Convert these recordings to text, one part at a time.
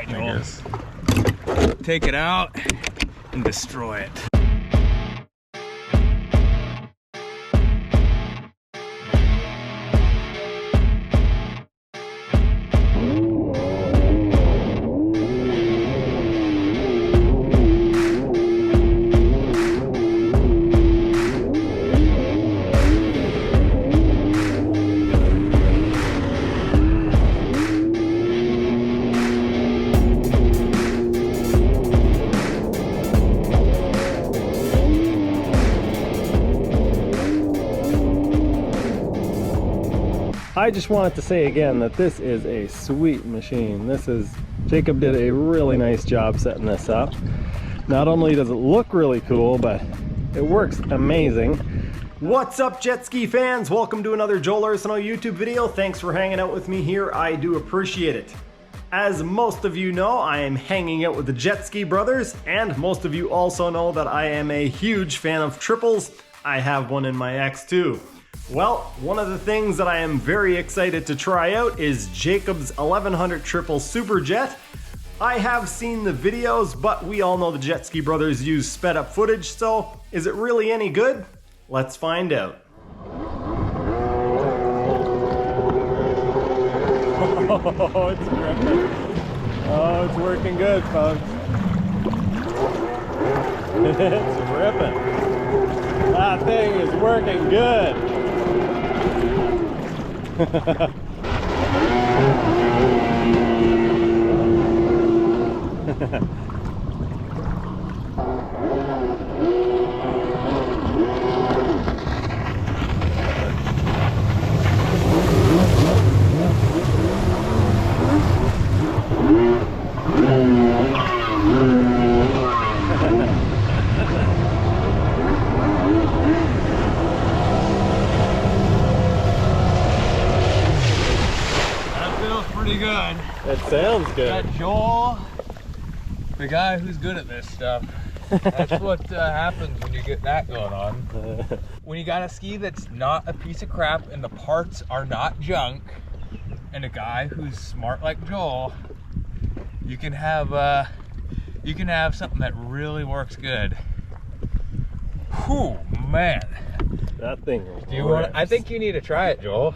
right, Joel. Take it out and destroy it. I just wanted to say again that this is a sweet machine. Jacob did a really nice job setting this up. Not only does it look really cool, but it works amazing. What's up, jet ski fans? Welcome to another Joel Arsenault YouTube video. Thanks for hanging out with me here. I do appreciate it. As most of you know, I am hanging out with the Jet Ski Brothers, and most of you also know that I am a huge fan of triples. I have one in my X2. Well, one of the things that I am very excited to try out is Jacob's 1100 triple Superjet. I have seen the videos, but we all know the Jet Ski Brothers use sped up footage, so is it really any good? Let's find out. Oh, it's ripping. Oh, it's working good, folks. It's ripping. That thing is working good. Pretty good. It sounds good. Got Joel, the guy who's good at this stuff. That's what happens when you get that going on. When you got a ski that's not a piece of crap and the parts are not junk, and a guy who's smart like Joel, you can have something that really works good. Whew, man. That thing. Do you want? I think you need to try it, Joel.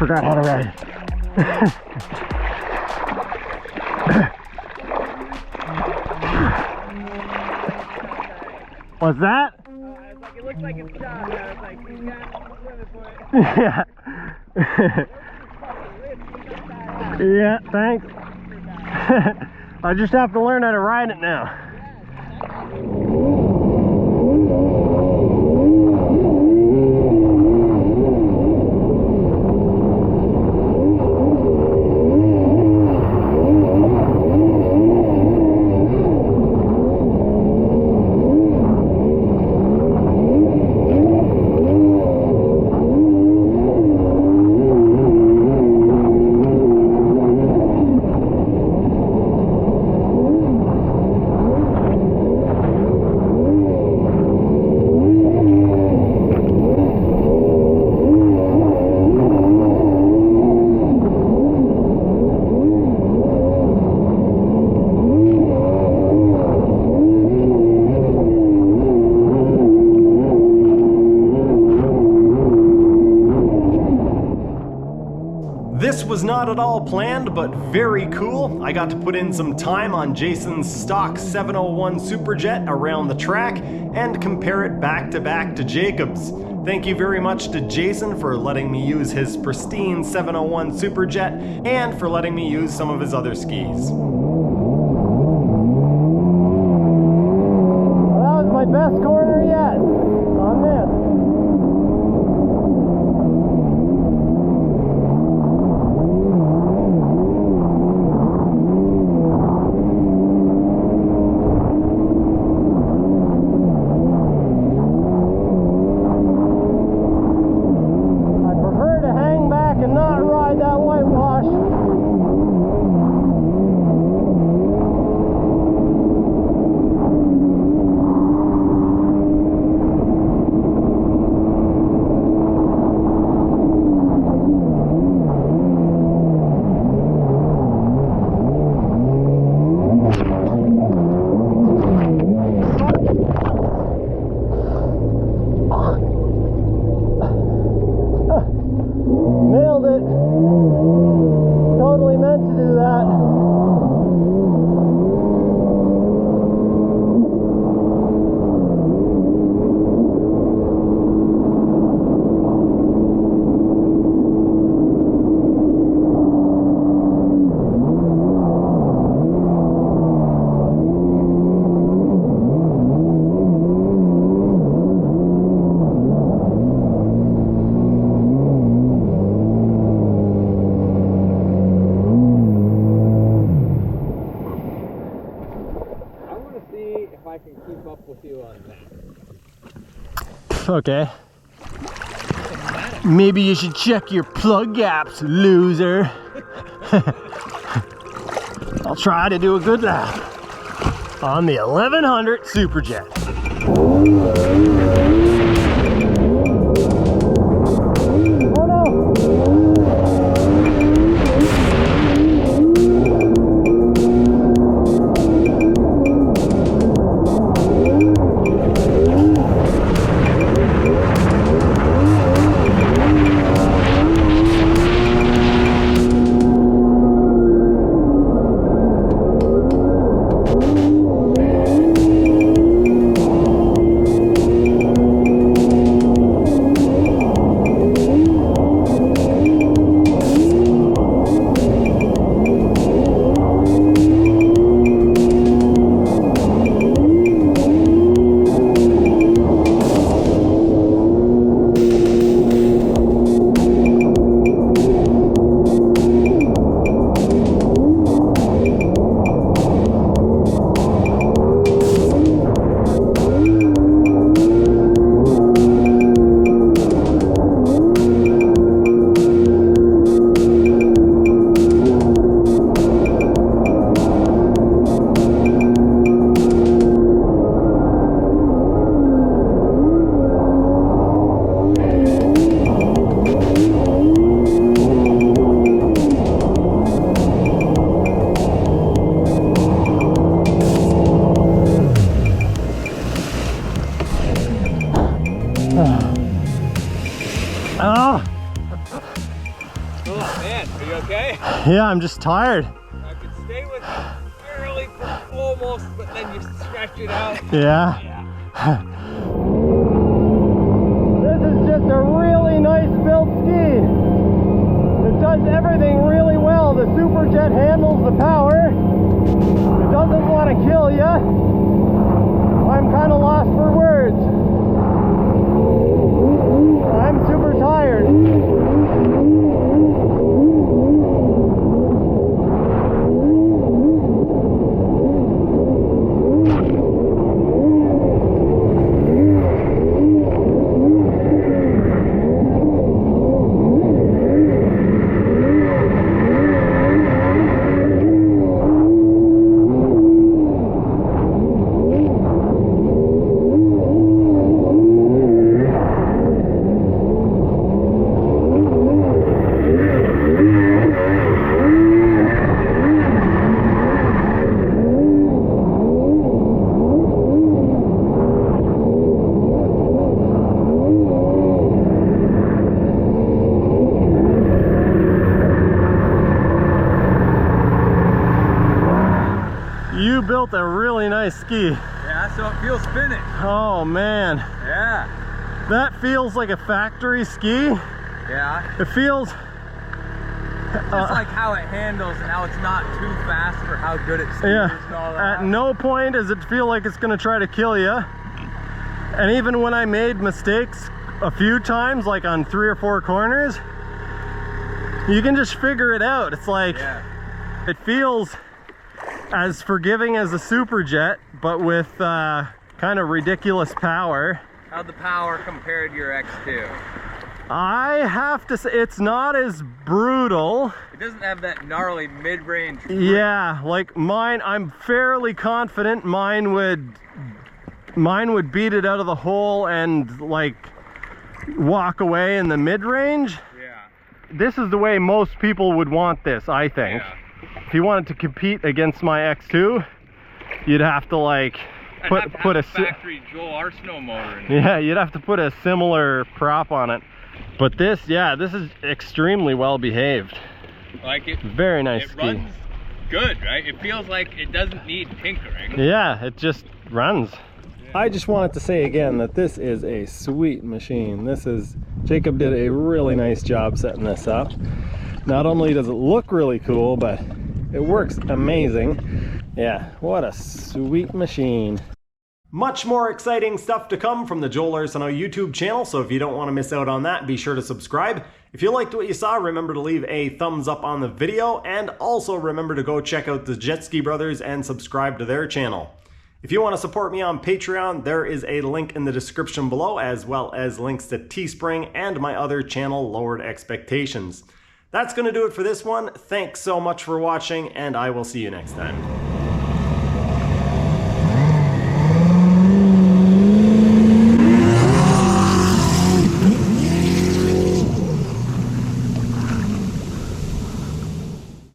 forgot how to ride. What's that? I was like, it looks like it's stopped. I was like, he's got swimming for it. Yeah. Yeah, thanks. I just have to learn how to ride it now. This was not at all planned, but very cool. I got to put in some time on Jason's stock 701 Superjet around the track and compare it back to Jacob's. Thank you very much to Jason for letting me use his pristine 701 Superjet and for letting me use some of his other skis. Well, that was my best corner yet on this. Okay. Maybe you should check your plug gaps, loser. I'll try to do a good lap on the 1100 Superjet. again. Are you okay? Yeah, I'm just tired. I could stay with you early for almost, but then you stretch it out. Yeah. This is just a really nice built ski. It does everything really well. The Superjet handles the power. It doesn't want to kill you. I'm kind of lost for words. I'm super tired. You built a really nice ski. Yeah, so it feels finished. Oh man. Yeah. That feels like a factory ski. Yeah. It feels Just like how it handles and how it's not too fast for how good it steers and all that. At no point does it feel like it's gonna try to kill you. And even when I made mistakes a few times, like on 3 or 4 corners, you can just figure it out. It's like, it feels as forgiving as a Superjet, but with kind of ridiculous power. How'd the power compare to your X2? I have to say, it's not as brutal. It doesn't have that gnarly mid-range. Yeah, like mine, I'm fairly confident mine would beat it out of the hole and like walk away in the mid-range. Yeah. This is the way most people would want this, I think. Yeah. If you wanted to compete against my X2, you'd have to like put a factory Joel Arsenault motor in it. Yeah, you'd have to put a similar prop on it. But this, yeah, this is extremely well behaved. Like it. Very nice It ski. runs good, right? It feels like it doesn't need tinkering. Yeah, it just runs. I just wanted to say again that this is a sweet machine. Jacob did a really nice job setting this up. Not only does it look really cool, but it works amazing. Yeah, what a sweet machine. Much more exciting stuff to come from the Joel Arsenault YouTube channel, so if you don't want to miss out on that, be sure to subscribe. If you liked what you saw, remember to leave a thumbs up on the video, and also remember to go check out the Jet Ski Brothers and subscribe to their channel. If you want to support me on Patreon, there is a link in the description below, as well as links to Teespring and my other channel, Lowered Expectations. That's going to do it for this one. Thanks so much for watching, and I will see you next time.